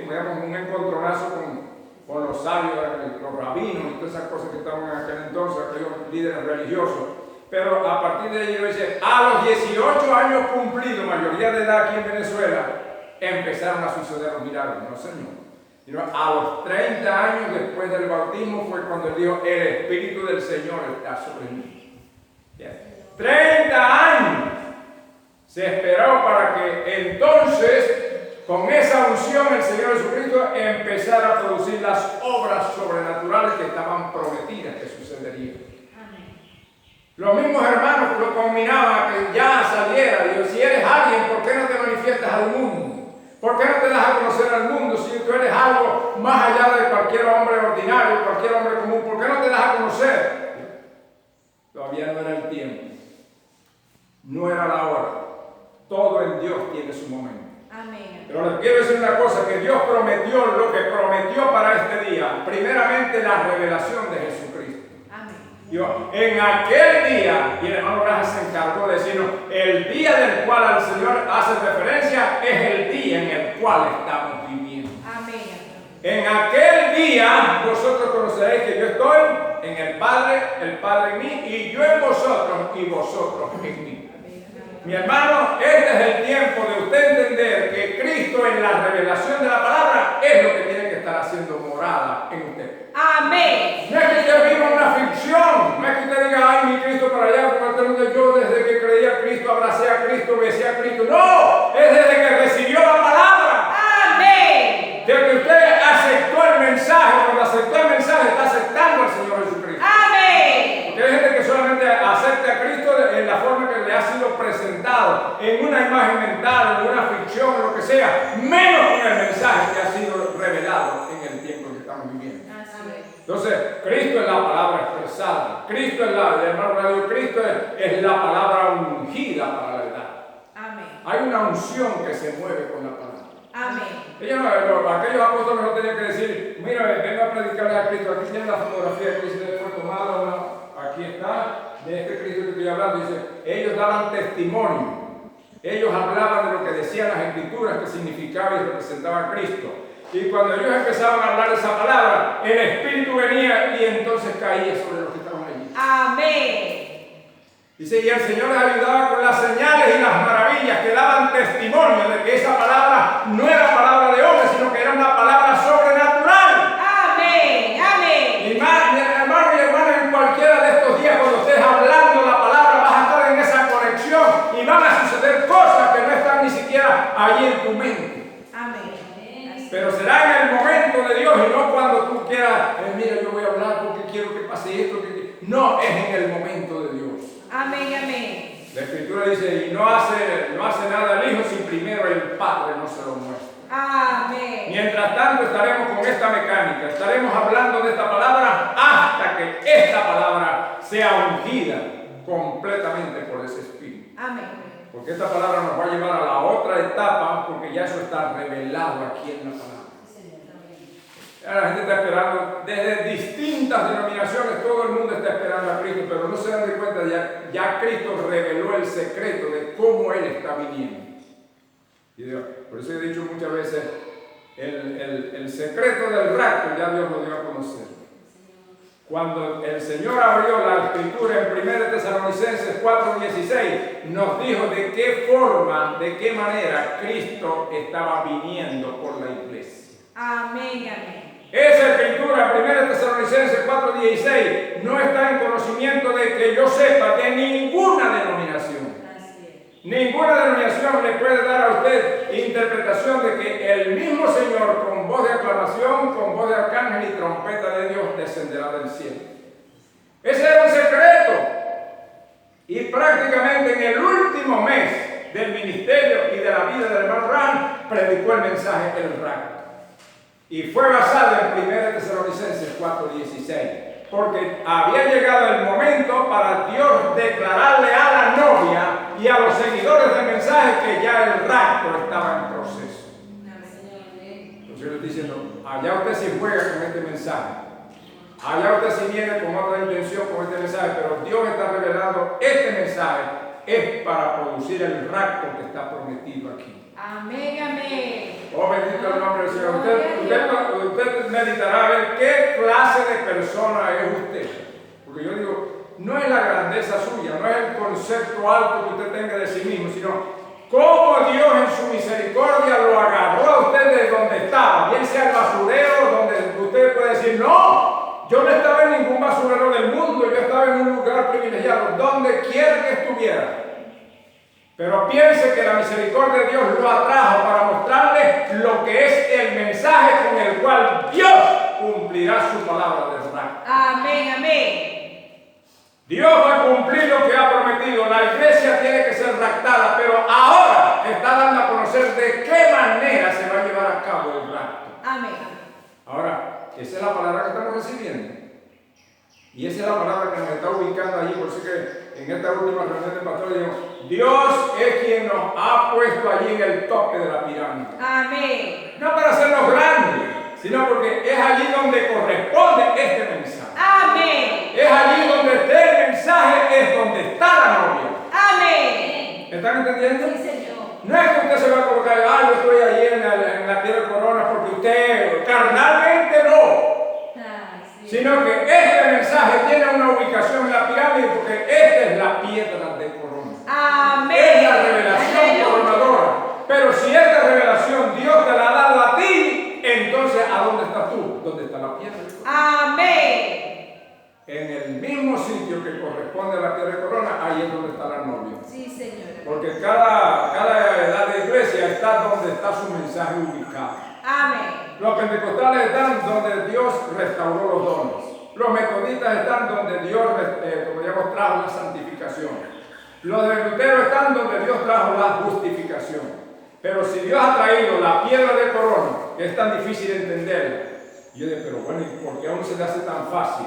digamos, un encontronazo con los sabios, los rabinos y todas esas cosas que estaban en aquel entonces, aquellos líderes religiosos. Pero a partir de allí dice, a los 18 años cumplidos, mayoría de edad aquí en Venezuela, empezaron a suceder los milagros. No, Señor. A los 30 años después del bautismo fue cuando él dijo, el Espíritu del Señor está sobre mí. 30 años se esperó para que entonces, con esa unción, el Señor Jesucristo empezara a producir las obras sobrenaturales que estaban prometidas que sucederían. Los mismos hermanos lo combinaban a que ya saliera. Digo, si eres alguien, ¿por qué no te manifiestas al mundo? ¿Por qué no te das a conocer al mundo si tú eres algo más allá de cualquier hombre ordinario, cualquier hombre común? ¿Por qué no te das a conocer? Todavía no era el tiempo. No era la hora. Todo en Dios tiene su momento. Amén. Pero les quiero decir una cosa, que Dios prometió lo que prometió para este día. Primeramente, la revelación de Jesucristo. Dios, en aquel día, y el hermano Brajas se encargó de decirnos, el día del cual el Señor hace referencia es el día en el cual estamos viviendo. Amén. En aquel día vosotros conoceréis que yo estoy en el Padre en mí, y yo en vosotros, y vosotros en mí. Mi hermano, este es el tiempo de usted entender que Cristo en la revelación de la palabra es lo que tiene que estar haciendo morada en usted. Amén. No es que usted viva una ficción, no es que usted diga, ay, mi Cristo para allá, porque yo desde que creía a Cristo, abracé a Cristo, besé a Cristo. No, es desde que recibió la palabra. Amén. Desde que usted aceptó el mensaje, cuando aceptó el mensaje está aceptando al Señor Jesucristo. Amén. Porque hay gente que solamente acepta a Cristo en la forma que le ha sido presentado, en una imagen mental, en una ficción, en lo que sea, menos con el mensaje que ha sido revelado en el tiempo que estamos viviendo. Entonces, Cristo es la palabra expresada, Cristo es Cristo es la palabra ungida para la verdad. Amén. Hay una unción que se mueve con la palabra. Amén. Aquellos apóstoles no tenían que decir, mira, vengo a predicarle a Cristo, aquí tiene la fotografía que se fue tomada, aquí está, de este Cristo que estoy hablando. Dice, ellos daban testimonio, ellos hablaban de lo que decían las Escrituras, que significaba y representaba a Cristo. Y cuando ellos empezaban a hablar esa palabra, el Espíritu venía y entonces caía sobre los que estaban allí. Amén. Dice, y el Señor les ayudaba con las señales y las maravillas que daban testimonio de que esa palabra no era palabra de hombre, sino que era una palabra sobrenatural. Amén. Amén. Y más, mi hermano y hermana, en cualquiera de estos días, cuando estés hablando la palabra, vas a estar en esa conexión y van a suceder cosas que no están ni siquiera allí en tu mente. Amén. Pero será en el momento de Dios y no cuando tú quieras, mira, yo voy a hablar porque quiero que pase esto. No, es en el momento de Dios. Amén. Amén. La Escritura dice, y no hace nada el Hijo si primero el Padre no se lo muestra. Amén. Mientras tanto estaremos con esta mecánica, estaremos hablando de esta palabra hasta que esta palabra sea ungida completamente por ese Espíritu. Amén. Porque esta palabra nos va a llevar a la otra etapa, porque ya eso está revelado aquí en la palabra. La gente está esperando, desde distintas denominaciones, todo el mundo está esperando a Cristo, pero no se dan de cuenta, ya Cristo reveló el secreto de cómo Él está viniendo. Y Dios, por eso he dicho muchas veces, el secreto del rapto ya Dios lo dio a conocer. Cuando el Señor abrió la Escritura en 1 Tesalonicenses 4:16, nos dijo de qué forma, de qué manera Cristo estaba viniendo por la iglesia. Amén. Amén. Esa Escritura, 1 Tesalonicenses 4:16, no está en conocimiento de que yo sepa de ninguna denominación. Ninguna denominación le puede dar a usted interpretación de que el mismo Señor, con voz de aclamación, con voz de arcángel y trompeta de Dios, descenderá del cielo. Ese era un secreto. Y prácticamente en el último mes del ministerio y de la vida del hermano Ram, predicó el mensaje del rapto. Y fue basado en 1 Tesalonicenses 4:16. Porque había llegado el momento para Dios declararle a la novia y a los seguidores del mensaje que ya el rapto estaba en proceso. Entonces le estoy diciendo, allá usted sí juega con este mensaje. Allá usted sí viene con otra intención con este mensaje, pero Dios está revelando este mensaje es para producir el rapto que está prometido aquí. Amén, amén. Oh, bendito el nombre del Señor. Usted meditará a ver qué clase de persona es usted. Porque yo digo, no es la grandeza suya, no es el concepto alto que usted tenga de sí mismo, sino cómo Dios en su misericordia lo agarró a usted de donde estaba, bien sea el basurero, donde usted puede decir, no, yo no estaba en ningún basurero del mundo, yo estaba en un lugar privilegiado, donde quiera que estuviera. Pero piense que la misericordia de Dios lo atrajo para mostrarle lo que es el mensaje con el cual Dios cumplirá su palabra de rapto. Amén, amén. Dios va a cumplir lo que ha prometido. La iglesia tiene que ser raptada, pero ahora está dando a conocer de qué manera se va a llevar a cabo el rapto. Amén. Ahora, esa es la palabra que estamos recibiendo. Y esa es la palabra que nos está ubicando allí. Por eso que en esta última reunión del pastor dijimos, Dios es quien nos ha puesto allí en el tope de la pirámide. Amén. No para hacernos grandes, sino porque es allí donde corresponde este mensaje. Amén. Es allí donde esté el mensaje, es donde está la novia. Amén. ¿Están entendiendo? Sí, Señor. No es que usted se va a colocar, yo estoy allí en la piedra de corona porque usted carnalmente no. Sino que este mensaje tiene una ubicación en la pirámide porque esta es la piedra de corona. Amén. Es la revelación coronadora. Pero si esta revelación Dios te la ha dado a ti, entonces ¿a dónde estás tú? ¿Dónde está la piedra de corona? Amén. En el mismo sitio que corresponde a la piedra de corona, ahí es donde está la novia. Sí, Señor. Porque cada edad de iglesia está donde está su mensaje ubicado. Amén. Los pentecostales están donde Dios restauró los dones. Los metodistas están donde Dios, como digamos, trajo la santificación. Los de Lutero están donde Dios trajo la justificación. Pero si Dios ha traído la piedra de corona, que es tan difícil de entender, yo digo, pero bueno, ¿y por qué a uno se le hace tan fácil?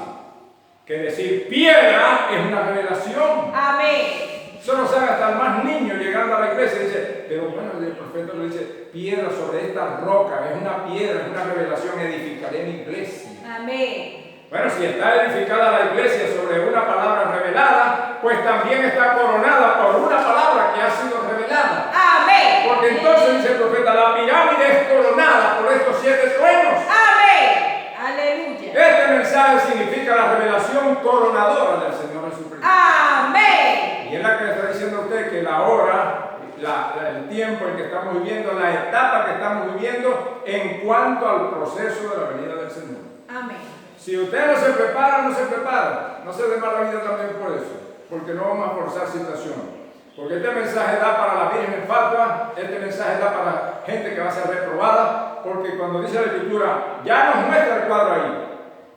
Que decir piedra es una revelación. Amén. Eso lo sabe hasta el más niño llegando a la iglesia y dice, pero bueno, el profeta le dice, piedra sobre esta roca, es una piedra, es una revelación, edificaré mi iglesia. Amén. Bueno, si está edificada la iglesia sobre una palabra revelada, pues también está coronada por una palabra que ha sido revelada. Amén. Porque entonces dice el profeta, la pirámide es coronada por estos 7 truenos. Amén. Aleluya. Este mensaje significa la revelación coronadora del Señor Jesucristo. Amén. Y es la que le está diciendo a usted que la hora, el tiempo en que estamos viviendo, la etapa que estamos viviendo en cuanto al proceso de la venida del Señor. Amén. Si usted no se prepara, no se prepara. No se dé mala vida también por eso, porque no vamos a forzar situaciones. Porque este mensaje da para la virgen fatua, este mensaje da para gente que va a ser reprobada, porque cuando dice la Escritura, ya nos muestra el cuadro ahí,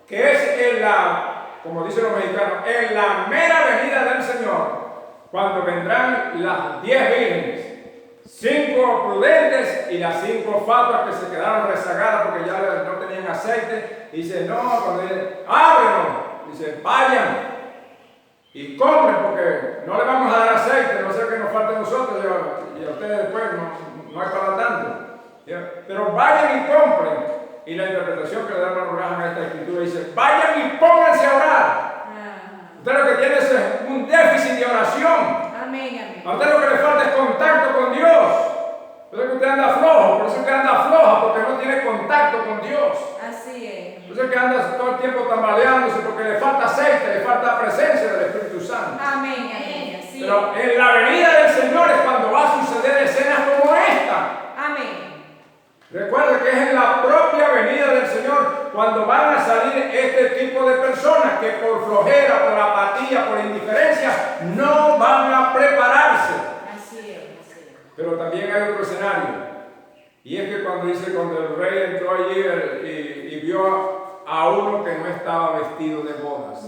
que es como dicen los mexicanos, en la mera venida del Señor, cuando vendrán las 10 vírgenes, 5 prudentes y las 5 fatuas que se quedaron rezagadas porque ya no tenían aceite. Dice, no, cuando dice, ábrenos, dice, vayan y compren porque no le vamos a dar aceite, no sé que nos falte a nosotros y a ustedes después no hay para tanto. Pero vayan y compren. Y la interpretación que le da hermano Graham a esta escritura dice, vayan y pónganse a orar. Usted lo que tiene es un déficit de oración. Amén. A usted lo que le falta es contacto con Dios. Por eso que usted anda flojo, por eso que anda floja, porque no tiene contacto con Dios. Así es. Por eso que anda todo el tiempo tambaleándose, porque le falta aceite, le falta presencia del Espíritu Santo. Amén. Así es. Pero en la venida del Señor es cuando va a suceder escenas como esta. Amén. Recuerde que es en la propia venida del Señor cuando van a salir este tipo de personas que por flojera, por apatía, por indiferencia, no van a prepararse. Así es. Pero también hay otro escenario. Y es que cuando el rey entró allí y vio a uno que no estaba vestido de bodas,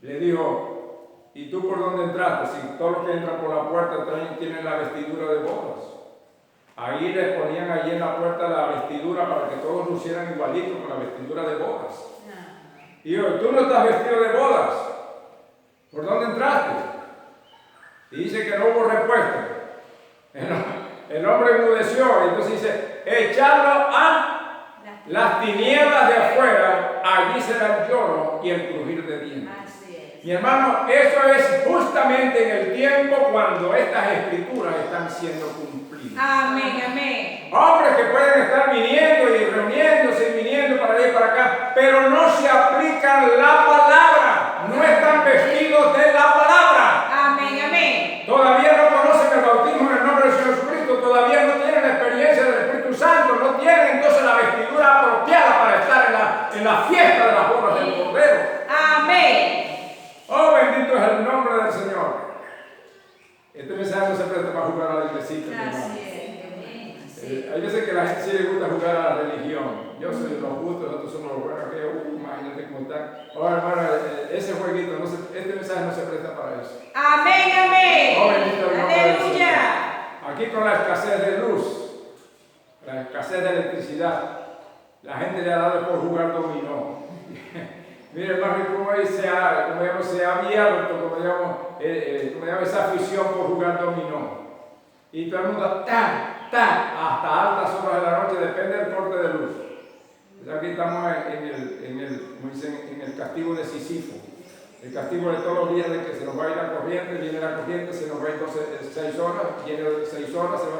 le dijo, ¿y tú por dónde entraste? Si todos los que entran por la puerta tienen la vestidura de bodas. Ahí les ponían allí en la puerta la vestidura para que todos lucieran igualito con la vestidura de bodas. Y yo, tú no estás vestido de bodas. ¿Por dónde entraste? Y dice que no hubo respuesta. El hombre enmudeció y entonces dice, echarlo a las tinieblas de afuera, allí será el lloro y el crujir de dientes. Así es. Mi hermano, eso es justamente en el tiempo cuando estas escrituras están siendo cumplidas. Amén, amén. Hombres que pueden estar viniendo y reuniéndose y viniendo para allá y para acá, pero no se aplican la palabra, no están vestidos de la palabra. Amén, amén. Todavía no conocen el bautismo en el nombre del Señor Jesucristo, todavía no tienen la experiencia del Espíritu Santo, no tienen entonces la vestidura apropiada para estar en la fiesta de las bodas del Cordero. Amén. Oh, bendito es el nombre del Señor. Este mensaje no se presta para jugar a la iglesita. Así es. Hay veces que a la gente sí le gusta jugar a la religión. Yo soy de los justos, nosotros somos los buenos, que imagínate cómo están. Oh, hermana, ese jueguito, este mensaje no se presta para eso. Amén, amén. Oh, bendito el nombre del Señor. Aleluya. Aquí con la escasez de luz, la escasez de electricidad, la gente le ha dado por jugar dominó. Mire, hermano, cómo se ha abierto, como llamo, esa afición por jugar dominó. Y todo el mundo hasta altas horas de la noche, depende del corte de luz. Pues aquí estamos en el castigo de Sísifo. El castigo de todos los días de que se nos va a ir la corriente, viene la corriente, se nos va a ir 6 horas, viene 6 horas, se va.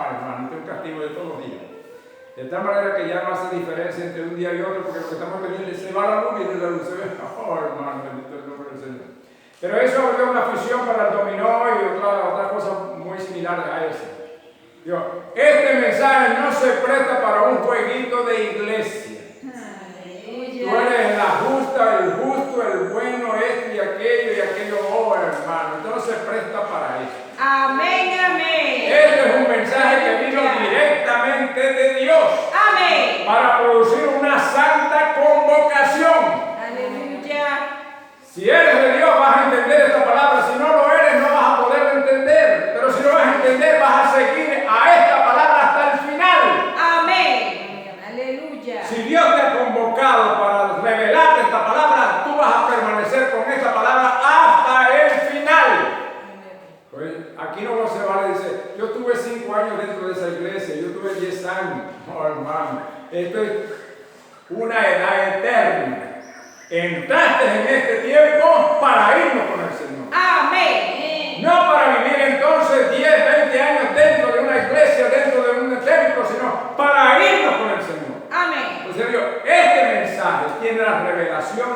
Hermano, este es un castigo de todos los días. De tal manera que ya no hace diferencia entre un día y otro, porque lo que estamos pendientes se va la luz y viene la luz, se ve. Hermano, bendito el nombre del Señor. Pero eso abrió una afición para el dominó y otras cosas muy similares a eso. Este mensaje no se presta para un jueguito de iglesia. Tú eres la justa, el justo, el bueno, esto y aquello, oh hermano. Esto no se presta para eso. Amén, amén. Este es un mensaje que vino directamente de Dios. Amén. Para producir una santa convocación. Aleluya. Si eres de Dios vas a entender esta palabra. Si no lo eres no vas a poder entender. Pero si lo vas a entender vas a seguir a esta palabra hasta el final. Amén. Aleluya. Si Dios te ha convocado para revelarte esta palabra, tú vas a permanecer con esta palabra hasta el final. Pues aquí no se vale, dice, yo tuve 5 años dentro de esa iglesia, yo tuve 10 años. No, hermano, esto es una edad eterna. Entraste en este tiempo para irnos con el Señor. Amén. No para vivir entonces 10, 20 años dentro de una iglesia, dentro de un templo, sino para irnos con el Señor. Amén. Pues este mensaje tiene la revelación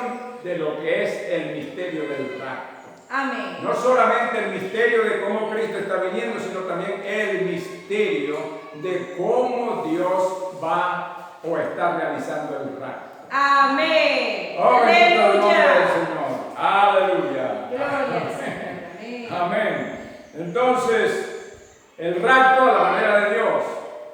de lo que es el misterio del rapto. Amén. No solamente el misterio de cómo Cristo está viniendo, sino también el misterio de cómo Dios va o está realizando el rapto. Amén. Oh, bendito el nombre del Aleluya. Señor. Aleluya. Gloria al Señor. Amén. Amén. Entonces, el rapto a la manera de Dios.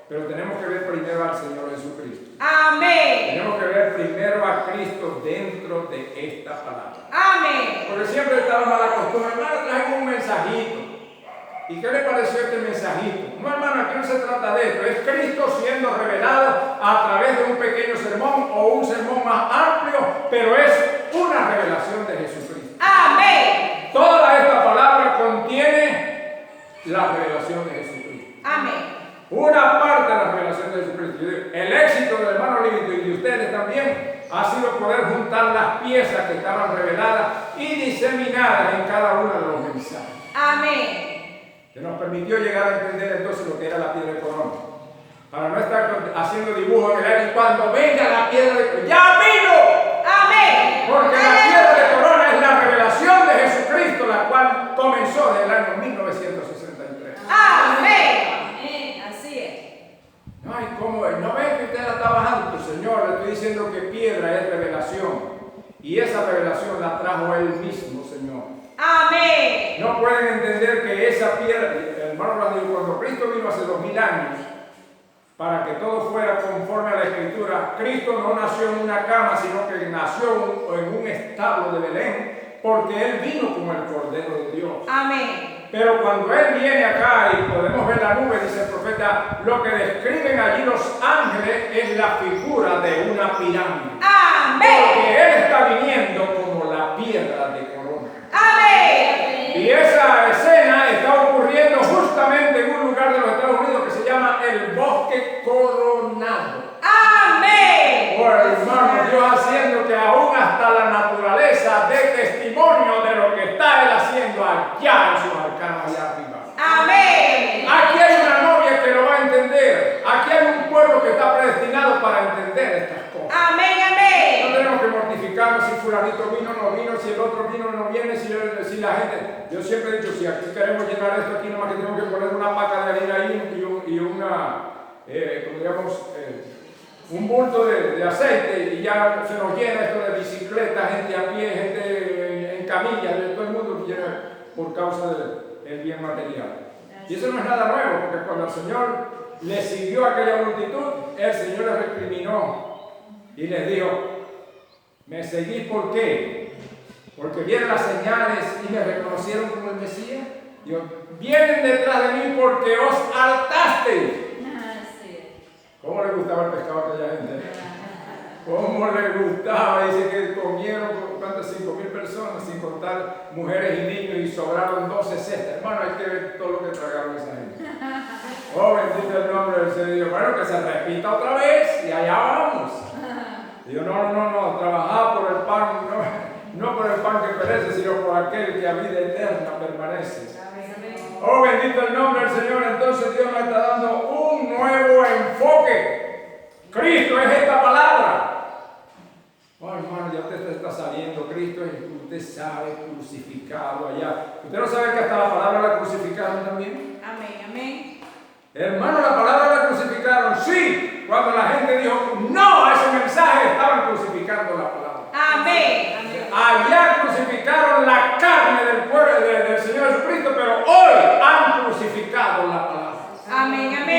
Pero tenemos que ver primero al Señor Jesucristo. Amén. Tenemos que ver primero a Cristo dentro de esta palabra. Amén. Porque siempre estamos mal acostumbrados. Hermano, traigo un mensajito. ¿Y qué le pareció este mensajito? No, hermano, aquí no se trata de esto. Es Cristo siendo revelado a través de un pequeño sermón o un sermón más amplio, pero es una revelación de Jesucristo. Amén. Toda esta palabra contiene la revelación de Jesucristo. Amén. Una parte de la revelación de Jesucristo. El éxito del hermano Livington y de ustedes también ha sido poder juntar las piezas que estaban reveladas y diseminadas en cada uno de los mensajes. Amén. Que nos permitió llegar a entender entonces lo que era la piedra de corona. Para no estar haciendo dibujos en el aire y cuando venga la piedra de corona. ¡Ya vino! Amén. Porque la piedra de corona es la revelación de Jesucristo, la cual comenzó desde el año 1963. Amén. Así es. Ay, ¿cómo es? ¿No ven que usted la está bajando? Pues Señor, le estoy diciendo que piedra es revelación. Y esa revelación la trajo Él mismo, Señor. Amén. No pueden entender que esa piedra, hermano, cuando Cristo vino hace 2000 años, para que todo fuera conforme a la Escritura, Cristo no nació en una cama, sino que nació en un establo de Belén, porque Él vino como el Cordero de Dios. Amén. Pero cuando Él viene acá y podemos ver la nube, dice el profeta, lo que describen allí los ángeles es la figura de una pirámide. Porque Él está viniendo como la piedra de corona. Y esa escena está ocurriendo justamente en un lugar de los Estados Unidos que se llama el Bosque Coronado. Bueno, hermano, Dios haciendo que aún hasta la naturaleza dé testimonio de lo que está Él haciendo allá en su arcano, allá arriba. Aquí hay una novia que lo va a entender. Aquí hay un pueblo que está predestinado para entender estas cosas. No tenemos que mortificarnos si fulanito vino o no vino, si el otro vino o no viene, si la gente... Yo siempre he dicho, si aquí queremos llenar esto, aquí nomás que tenemos que poner una paca de harina ahí y un bulto de aceite y ya se nos llena esto de bicicletas, gente a pie, gente en camillas, todo el mundo llena por causa del bien material. Y eso no es nada nuevo, porque cuando el Señor le siguió a aquella multitud, el Señor les recriminó y les dijo, ¿me seguís por qué? Porque vieron las señales y me reconocieron como el Mesías. Dios, vienen detrás de mí porque os hartasteis. ¿Cómo le gustaba el pescado a aquella gente? ¿Cómo le gustaba? Dice que comieron, ¿cuántas? 5.000 personas, sin contar mujeres y niños, y sobraron 12 cestas. Hermano, hay que ver todo lo que tragaron esa gente. Oh, bendito el nombre del Señor. Bueno, que se repita otra vez y allá vamos. Digo, no, trabajad por el pan, no por el pan que perece, sino por aquel que a vida eterna permanece. Oh, bendito el nombre del Señor. Entonces Dios nos está dando un nuevo enfoque. Cristo es esta palabra. Oh, hermano, ya usted está saliendo. Cristo es, usted sabe, crucificado allá. ¿Usted no sabe que hasta la palabra la crucificaron también? Hermano, la palabra la crucificaron. Sí, cuando la gente dijo no a ese mensaje, estaban crucificando la palabra. Allá crucificaron la carne del pueblo del Señor Jesucristo, pero hoy han crucificado la palabra.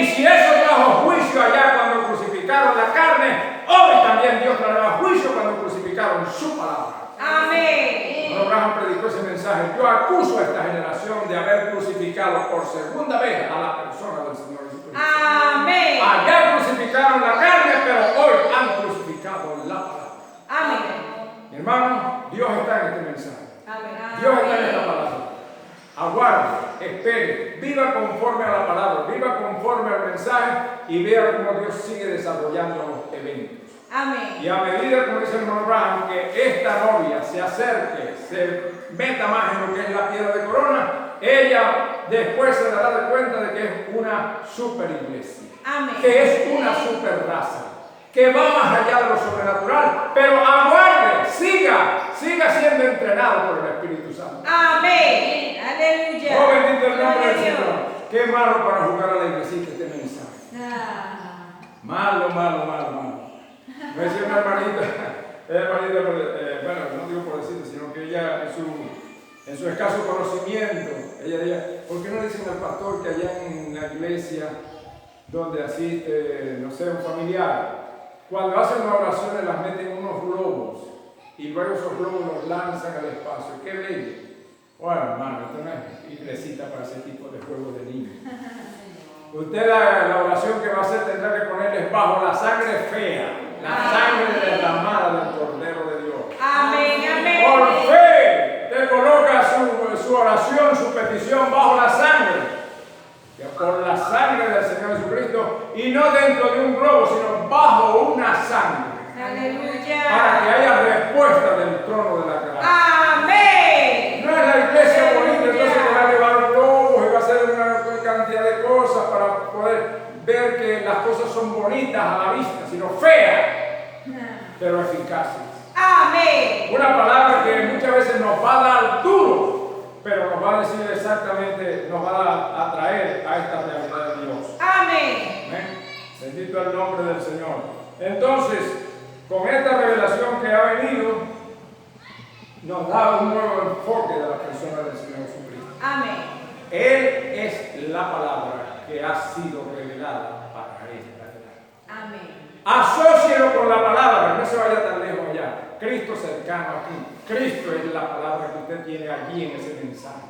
Y si eso trajo juicio allá cuando crucificaron la carne, hoy también Dios traerá juicio cuando crucificaron su palabra. Cuando Abraham predicó ese mensaje, yo acuso a esta generación de haber crucificado por segunda vez a la persona del Señor Jesucristo. Allá crucificaron la carne, pero hoy han crucificado la palabra. Mi hermano, Dios está en este mensaje. Dios está en esta palabra. Aguarde, espere, viva conforme a la palabra, viva conforme al mensaje y vea cómo Dios sigue desarrollando los eventos. Y a medida, como dice el hermano Abraham, que esta novia se acerque, se meta más en lo que es la piedra de corona, ella después se dará cuenta de que es una super iglesia, que es una super raza, que va más allá de lo sobrenatural, pero aguarde, siga siendo entrenado por el Espíritu Santo. Aleluya. Oh, bendito el nombre del Señor. Qué malo para jugar a la iglesita este mensaje. Malo. Me decía una hermanita, bueno, no digo por decirlo, sino que ella en su escaso conocimiento, ella decía, ¿por qué no dicen al pastor que allá en la iglesia donde asiste, no sé, un familiar, cuando hacen las oraciones las meten en unos globos y luego esos globos los lanzan al espacio? ¡Qué bello! Bueno, hermano, esto no es iglesita para ese tipo de juegos de niños. Usted la oración que va a hacer tendrá que ponerles bajo la sangre fea, la sangre derramada del Cordero de Dios. Por fe, usted coloca su oración, su petición bajo la sangre, por la sangre del Señor Jesucristo, y no dentro de un globo, sino bajo una sangre. Para que haya respuesta del trono de la gracia. No es la iglesia bonita, entonces que va a llevar globos y va a hacer una cantidad de cosas para poder ver que las cosas son bonitas a la vista, sino feas, pero eficaces. Una palabra que muchas veces nos va a dar duro, pero nos va a decir exactamente, nos va a atraer a esta realidad de Dios. Bendito el nombre del Señor. Entonces, con esta revelación que ha venido, nos da un nuevo enfoque de la persona del Señor Jesucristo. Él es la palabra que ha sido revelada para esta edad. Asócielo con la palabra, no se vaya tan lejos allá. Cristo cercano aquí. Cristo es la palabra que usted tiene allí en ese mensaje.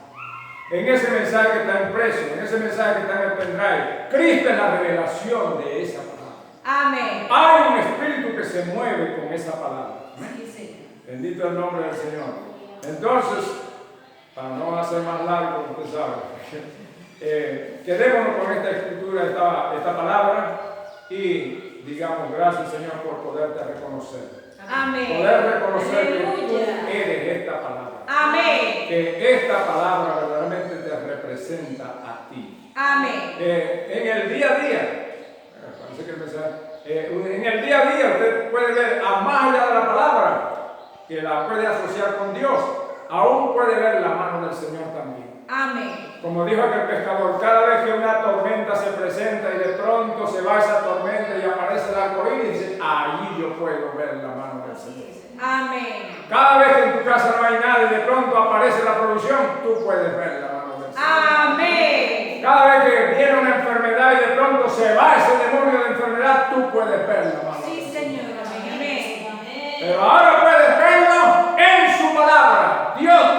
en ese mensaje que está impreso, en ese mensaje que está en el pendrive. Cristo es la revelación de esa palabra. Amén. Hay un espíritu que se mueve con esa palabra. Sí, Señor. Bendito el nombre del Señor. Entonces, para no hacer más largo, usted sabe, quedémonos con esta escritura, esta palabra, y digamos gracias, Señor, por poderte reconocer. Amén. Poder reconocer que tú Aleluya. eres esta palabra. Amén. Que esta palabra verdaderamente te representa a ti. Amén. En el día a día, parece que el mensaje, en el día a día usted puede ver, a más allá de la palabra, que la puede asociar con Dios, aún puede ver la mano del Señor también. Amén. Como dijo aquel pescador, cada vez que una tormenta se presenta y de pronto se va esa tormenta y aparece el arco iris, dice, allí yo puedo ver la mano del Señor. Amén. Cada vez que en tu casa no hay nada y de pronto aparece la provisión, tú puedes ver la mano del Señor. Amén. Cada vez que viene una enfermedad y de pronto se va ese demonio de enfermedad, tú puedes ver la mano. Sí, Señor. Amén. Pero ahora puedes verlo en su palabra. Dios